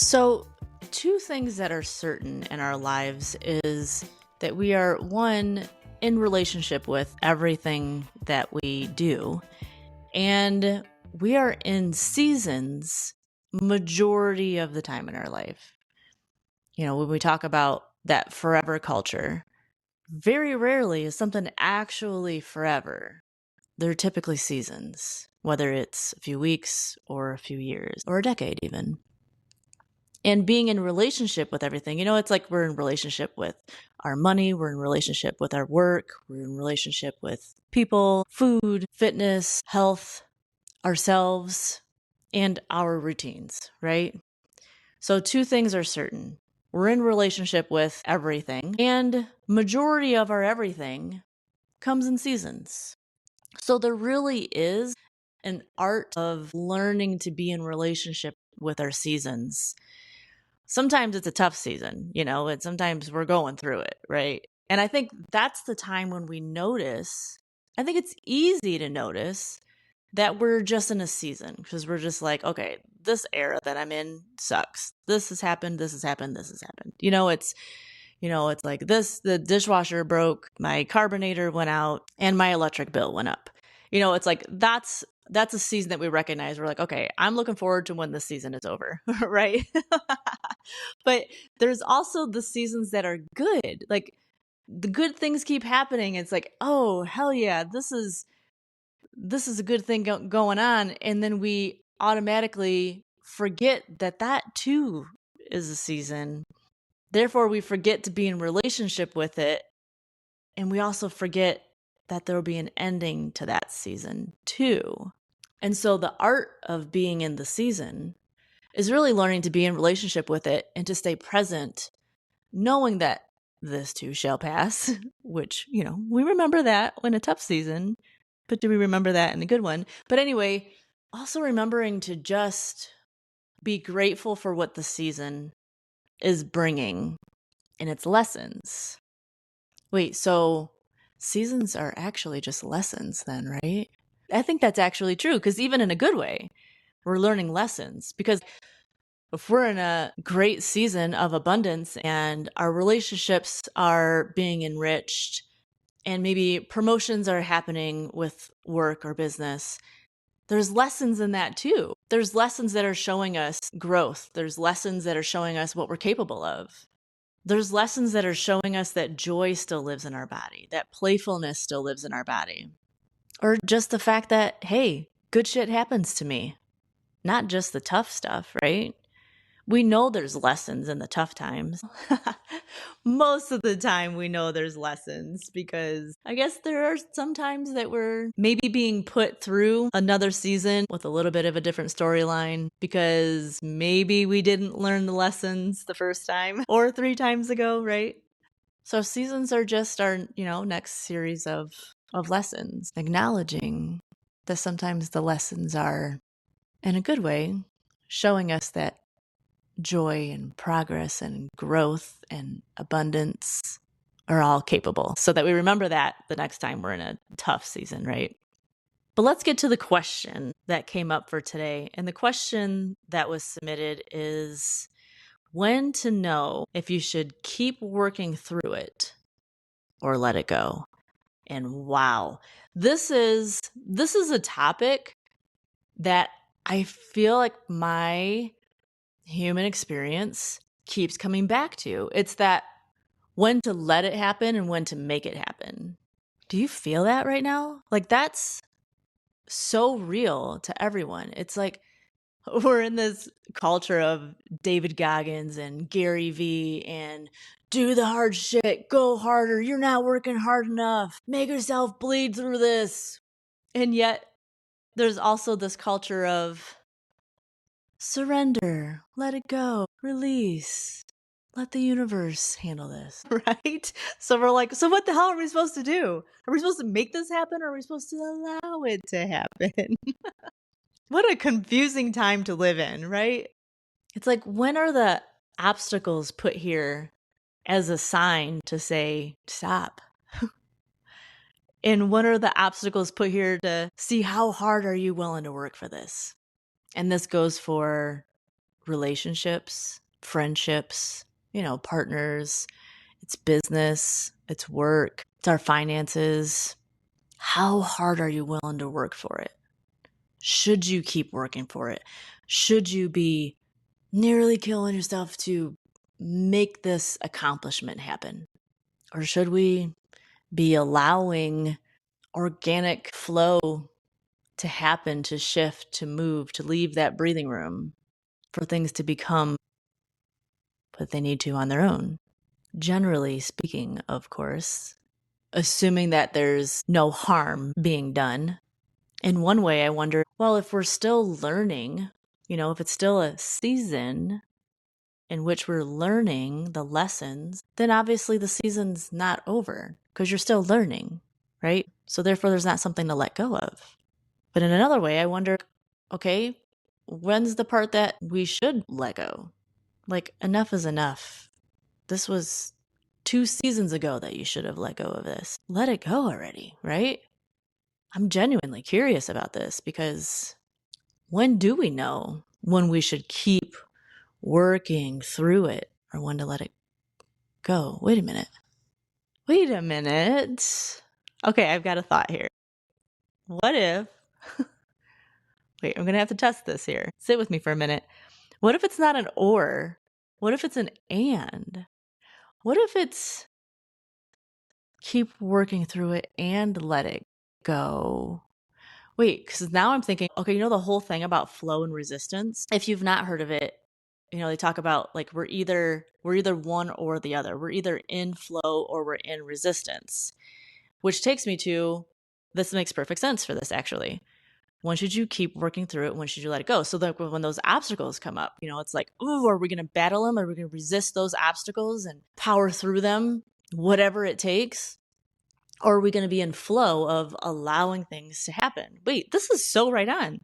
So, two things that are certain in our lives is that we are, one, in relationship with everything that we do, and we are in seasons majority of the time in our life. You know, when we talk about that forever culture, very rarely is something actually forever. They're typically seasons, whether it's a few weeks or a few years or a decade even. And being in relationship with everything, it's like we're in relationship with our money, we're in relationship with our work, we're in relationship with people, food, fitness, health, ourselves, and our routines, right? So two things are certain. We're in relationship with everything, and majority of our everything comes in seasons. So there really is an art of learning to be in relationship with our seasons. Sometimes it's a tough season, and sometimes we're going through it, right? And I think that's the time when we notice, I think it's easy to notice that we're just in a season because we're just like, okay, this era that I'm in sucks. This has happened, this has happened, this has happened. It's like this, the dishwasher broke, my carbonator went out, and my electric bill went up. It's like that's a season that we recognize. We're like, okay, I'm looking forward to when this season is over, right? But there's also the seasons that are good. Like the good things keep happening. It's like, oh, hell yeah, this is a good thing going on. And then we automatically forget that too is a season. Therefore, we forget to be in relationship with it. And we also forget that there will be an ending to that season too. And so the art of being in the season is really learning to be in relationship with it and to stay present, knowing that this too shall pass, which, we remember that when a tough season, but do we remember that in a good one? But anyway, also remembering to just be grateful for what the season is bringing in its lessons. Wait, so seasons are actually just lessons then, right? I think that's actually true because even in a good way, we're learning lessons because if we're in a great season of abundance and our relationships are being enriched and maybe promotions are happening with work or business, there's lessons in that too. There's lessons that are showing us growth. There's lessons that are showing us what we're capable of. There's lessons that are showing us that joy still lives in our body, that playfulness still lives in our body. Or just the fact that, hey, good shit happens to me. Not just the tough stuff, right? We know there's lessons in the tough times. Most of the time we know there's lessons because I guess there are some times that we're maybe being put through another season with a little bit of a different storyline because maybe we didn't learn the lessons the first time or 3 times ago, right? So seasons are just our, next series of lessons, acknowledging that sometimes the lessons are in a good way, showing us that joy and progress and growth and abundance are all capable so that we remember that the next time we're in a tough season, right? But let's get to the question that came up for today. And the question that was submitted is when to know if you should keep working through it or let it go. And wow, this is a topic that I feel like my human experience keeps coming back to. It's that when to let it happen and when to make it happen. Do you feel that right now? Like that's so real to everyone. It's like we're in this culture of David Goggins and Gary Vee and do the hard shit, go harder, you're not working hard enough, make yourself bleed through this. And yet there's also this culture of surrender, let it go, release, let the universe handle this, right? So we're like, so what the hell are we supposed to do? Are we supposed to make this happen or are we supposed to allow it to happen? What a confusing time to live in, right? It's like, when are the obstacles put here as a sign to say, stop? And when are the obstacles put here to see how hard are you willing to work for this? And this goes for relationships, friendships, partners, it's business, it's work, it's our finances. How hard are you willing to work for it? Should you keep working for it? Should you be nearly killing yourself to make this accomplishment happen? Or should we be allowing organic flow to happen, to shift, to move, to leave that breathing room for things to become what they need to on their own? Generally speaking, of course, assuming that there's no harm being done. In one way, I wonder, well, if we're still learning, if it's still a season in which we're learning the lessons, then obviously the season's not over because you're still learning, right? So therefore, there's not something to let go of. But in another way, I wonder, okay, when's the part that we should let go? Like, enough is enough. This was 2 seasons ago that you should have let go of this. Let it go already, right? I'm genuinely curious about this because when do we know when we should keep working through it or when to let it go? Wait a minute. Okay, I've got a thought here. What if, wait, I'm going to have to test this here. Sit with me for a minute. What if it's not an or? What if it's an and? What if it's keep working through it and let it go? Wait, because now I'm thinking, okay, the whole thing about flow and resistance? If you've not heard of it, they talk about like we're either one or the other. We're either in flow or we're in resistance, which takes me to, this makes perfect sense for this actually. When should you keep working through it? When should you let it go? So that when those obstacles come up, it's like, ooh, are we going to battle them? Are we going to resist those obstacles and power through them, whatever it takes? Or are we going to be in flow of allowing things to happen? Wait, this is so right on.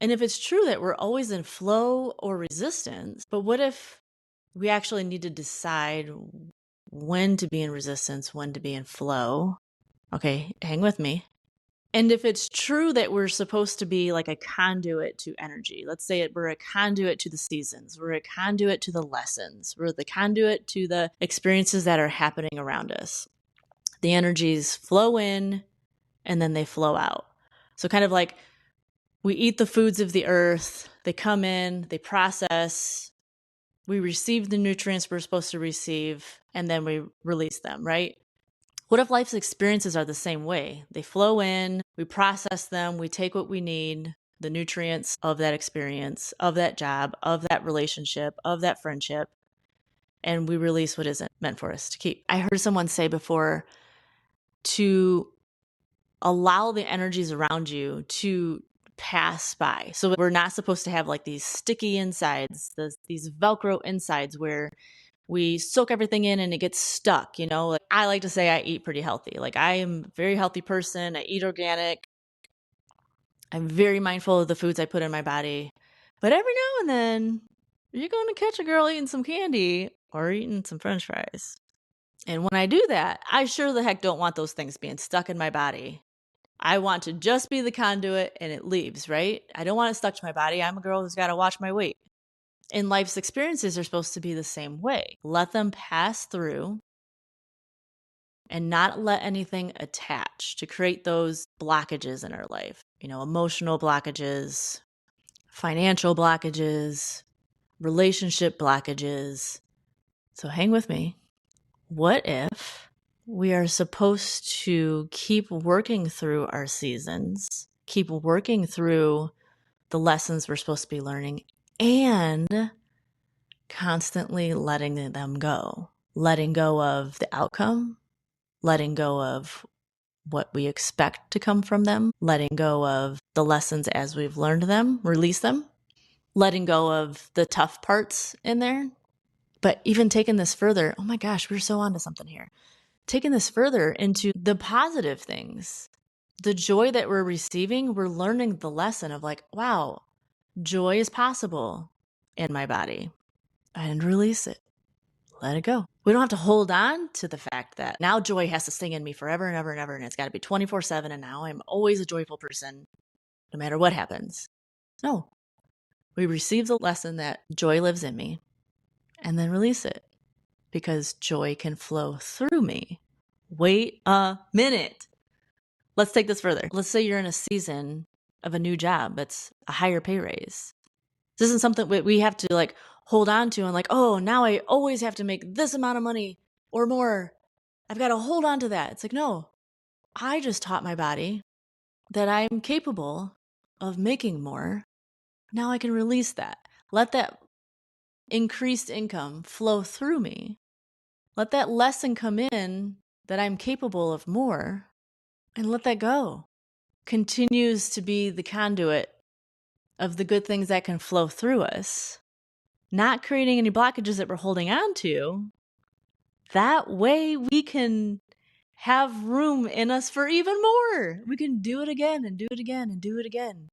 And if it's true that we're always in flow or resistance, but what if we actually need to decide when to be in resistance, when to be in flow? Okay, hang with me. And if it's true that we're supposed to be like a conduit to energy, let's say we're a conduit to the seasons, we're a conduit to the lessons, we're the conduit to the experiences that are happening around us. The energies flow in and then they flow out. So kind of like we eat the foods of the earth, they come in, they process, we receive the nutrients we're supposed to receive, and then we release them, right? What if life's experiences are the same way? They flow in, we process them, we take what we need, the nutrients of that experience, of that job, of that relationship, of that friendship, and we release what isn't meant for us to keep. I heard someone say before to allow the energies around you to pass by. So we're not supposed to have like these sticky insides, these Velcro insides where we soak everything in and it gets stuck, Like I like to say I eat pretty healthy. Like I am a very healthy person. I eat organic. I'm very mindful of the foods I put in my body. But every now and then, you're going to catch a girl eating some candy or eating some french fries. And when I do that, I sure the heck don't want those things being stuck in my body. I want to just be the conduit and it leaves, right? I don't want it stuck to my body. I'm a girl who's got to watch my weight. And life's experiences are supposed to be the same way. Let them pass through and not let anything attach to create those blockages in our life. Emotional blockages, financial blockages, relationship blockages. So hang with me. What if we are supposed to keep working through our seasons, keep working through the lessons we're supposed to be learning, and constantly letting them go, letting go of the outcome, letting go of what we expect to come from them, letting go of the lessons as we've learned them, release them, letting go of the tough parts in there. But even taking this further, oh my gosh, we're so onto something here. Taking this further into the positive things, the joy that we're receiving, we're learning the lesson of like, wow, joy is possible in my body. And release it. Let it go. We don't have to hold on to the fact that now joy has to stay in me forever and ever and ever, and it's got to be 24/7, and now I'm always a joyful person, no matter what happens. No. We receive the lesson that joy lives in me and then release it because joy can flow through me. Wait a minute. Let's take this further. Let's say you're in a season of a new job. It's a higher pay raise. This isn't something we have to like hold on to and like, oh, now I always have to make this amount of money or more. I've got to hold on to that. It's like, no, I just taught my body that I'm capable of making more. Now I can release that. Let that increased income flow through me. Let that lesson come in that I'm capable of more and let that go. Continues to be the conduit of the good things that can flow through us, not creating any blockages that we're holding on to. That way we can have room in us for even more. We can do it again and do it again and do it again.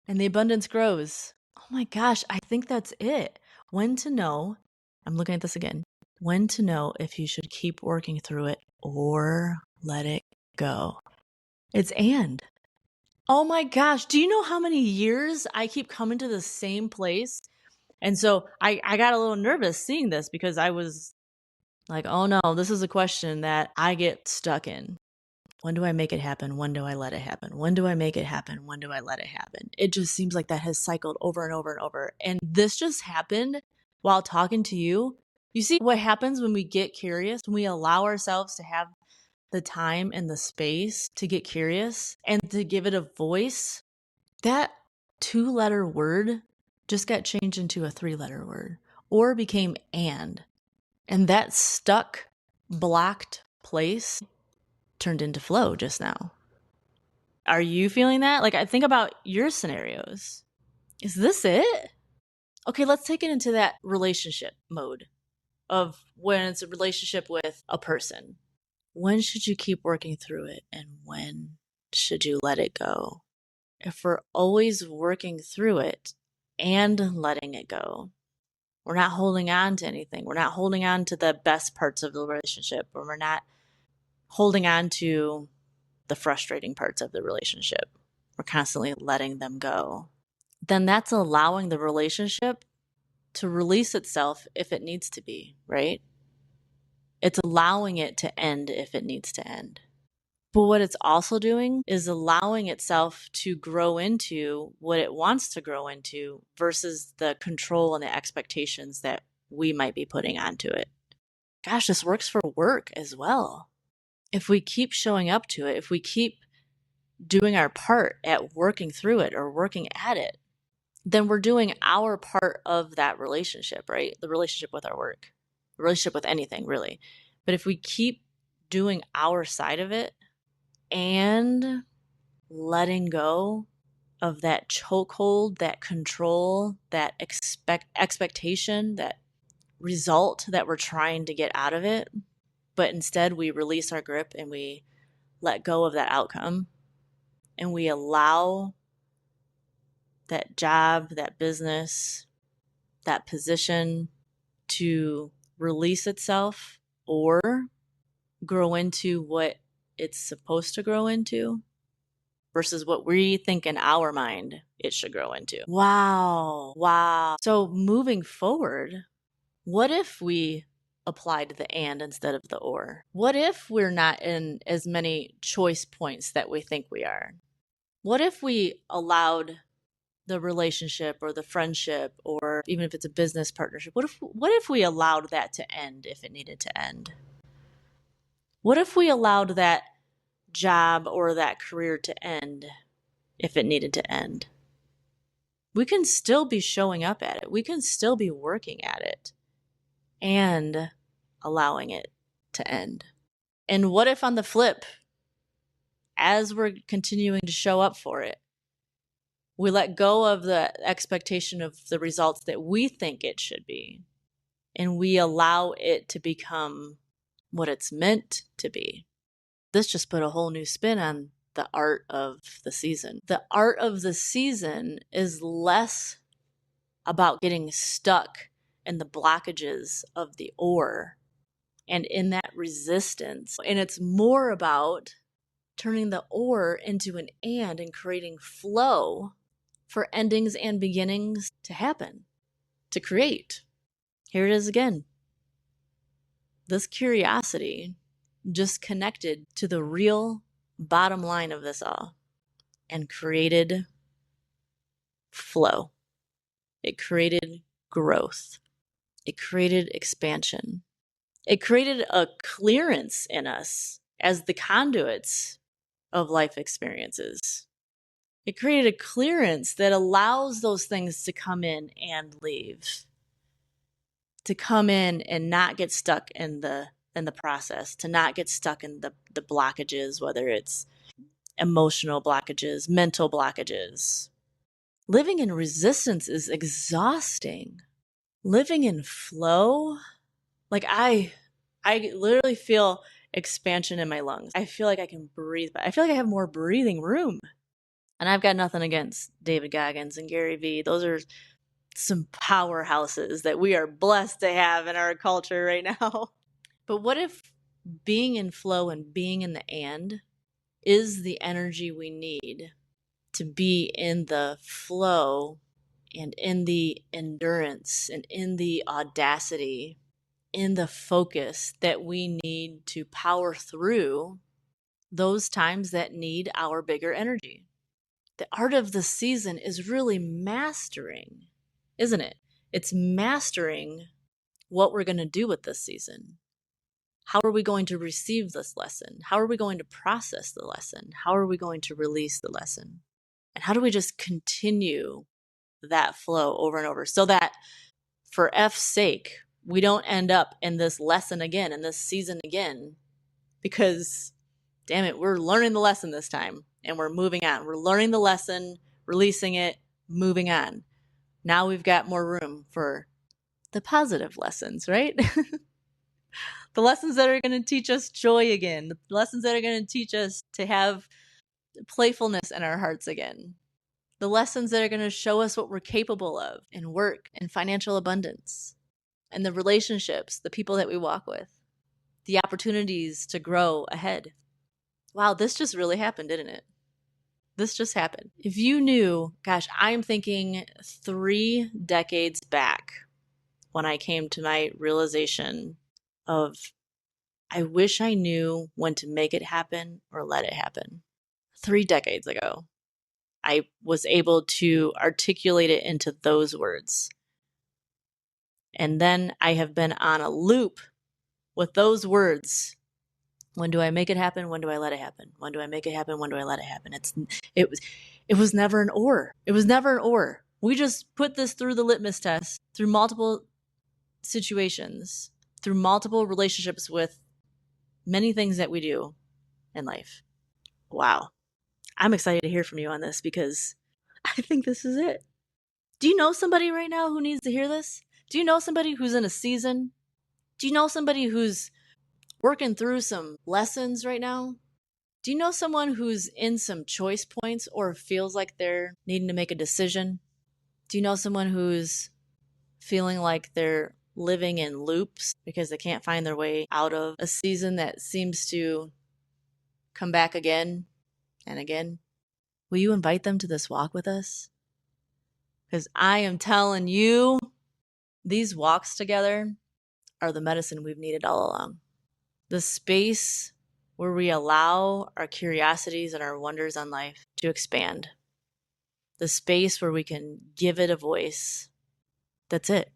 And the abundance grows. Oh my gosh, I think that's it. When to know, I'm looking at this again, when to know if you should keep working through it or let it go. It's and. Oh my gosh, do you know how many years I keep coming to the same place? And so I got a little nervous seeing this because I was like, oh no, this is a question that I get stuck in. When do I make it happen? When do I let it happen? When do I make it happen? When do I let it happen? It just seems like that has cycled over and over and over. And this just happened while talking to you. You see what happens when we get curious, when we allow ourselves to have the time and the space to get curious and to give it a voice? That 2-letter word just got changed into a 3-letter word or became and. And that stuck, blocked place turned into flow just now. Are you feeling that? Like, I think about your scenarios. Is this it? Okay, let's take it into that relationship mode of when it's a relationship with a person. When should you keep working through it and when should you let it go? If we're always working through it and letting it go, we're not holding on to anything. We're not holding on to the best parts of the relationship, or we're not holding on to the frustrating parts of the relationship. We're constantly letting them go. Then that's allowing the relationship to release itself if it needs to be, right? It's allowing it to end if it needs to end. But what it's also doing is allowing itself to grow into what it wants to grow into versus the control and the expectations that we might be putting onto it. Gosh, this works for work as well. If we keep showing up to it, if we keep doing our part at working through it or working at it, then we're doing our part of that relationship, right? The relationship with our work, the relationship with anything, really. But if we keep doing our side of it and letting go of that chokehold, that control, that expectation, that result that we're trying to get out of it, but instead we release our grip and we let go of that outcome and we allow that job, that business, that position to release itself or grow into what it's supposed to grow into versus what we think in our mind it should grow into. Wow. So moving forward, what if we applied the and instead of the or? What if we're not in as many choice points that we think we are? What if we allowed the relationship or the friendship, or even if it's a business partnership, what if we allowed that to end if it needed to end? What if we allowed that job or that career to end if it needed to end? We can still be showing up at it. We can still be working at it and allowing it to end. And what if on the flip, as we're continuing to show up for it, we let go of the expectation of the results that we think it should be, and we allow it to become what it's meant to be? This just put a whole new spin on the art of the season. The art of the season is less about getting stuck in the blockages of the or and in that resistance. And it's more about turning the or into an and creating flow for endings and beginnings to happen, to create. Here it is again. This curiosity just connected to the real bottom line of this all and created flow. It created growth. It created expansion. It created a clearance in us as the conduits of life experiences. It created a clearance that allows those things to come in and leave, to come in and not get stuck in the process, to not get stuck in the blockages, whether it's emotional blockages, mental blockages. Living in resistance is exhausting. Living in flow, like I literally feel expansion in my lungs. I feel like I can breathe, but I feel like I have more breathing room. And I've got nothing against David Goggins and Gary Vee. Those are some powerhouses that we are blessed to have in our culture right now. But what if being in flow and being in the and is the energy we need to be in the flow and in the endurance and in the audacity, in the focus that we need to power through those times that need our bigger energy? The art of the season is really mastering, isn't it? It's mastering what we're going to do with this season. How are we going to receive this lesson? How are we going to process the lesson? How are we going to release the lesson? And how do we just continue that flow over and over so that for F's sake, we don't end up in this lesson again, in this season again, because damn it, we're learning the lesson this time and we're moving on. We're learning the lesson, releasing it, moving on. Now we've got more room for the positive lessons, right? The lessons that are going to teach us joy again, the lessons that are going to teach us to have playfulness in our hearts again, the lessons that are going to show us what we're capable of in work and financial abundance, and the relationships, the people that we walk with, the opportunities to grow ahead. Wow, this just really happened, didn't it? This just happened. If you knew, gosh, I'm thinking 3 decades back when I came to my realization of I wish I knew when to make it happen or let it happen. 3 decades ago, I was able to articulate it into those words. And then I have been on a loop with those words. When do I make it happen? When do I let it happen? When do I make it happen? When do I let it happen? It was never an or. It was never an or. We just put this through the litmus test, through multiple situations, through multiple relationships with many things that we do in life. Wow. I'm excited to hear from you on this because I think this is it. Do you know somebody right now who needs to hear this? Do you know somebody who's in a season? Do you know somebody who's working through some lessons right now? Do you know someone who's in some choice points or feels like they're needing to make a decision? Do you know someone who's feeling like they're living in loops because they can't find their way out of a season that seems to come back again and again? Will you invite them to this walk with us? Because I am telling you, these walks together are the medicine we've needed all along. The space where we allow our curiosities and our wonders on life to expand. The space where we can give it a voice. That's it.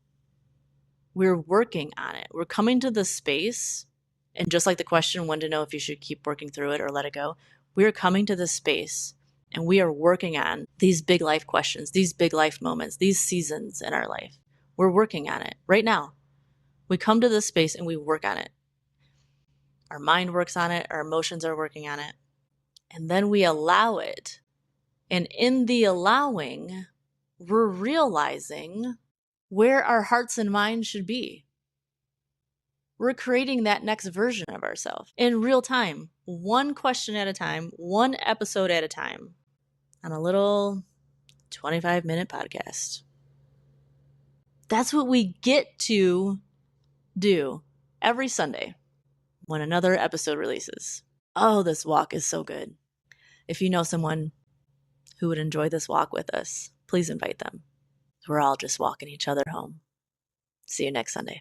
We're working on it. We're coming to this space, and just like the question, when to know if you should keep working through it or let it go, we're coming to this space and we are working on these big life questions, these big life moments, these seasons in our life. We're working on it right now. We come to this space and we work on it. Our mind works on it. Our emotions are working on it. And then we allow it. And in the allowing, we're realizing where our hearts and minds should be. We're creating that next version of ourselves in real time, one question at a time, one episode at a time, on a little 25-minute podcast. That's what we get to do every Sunday when another episode releases. Oh, this walk is so good. If you know someone who would enjoy this walk with us, please invite them. We're all just walking each other home. See you next Sunday.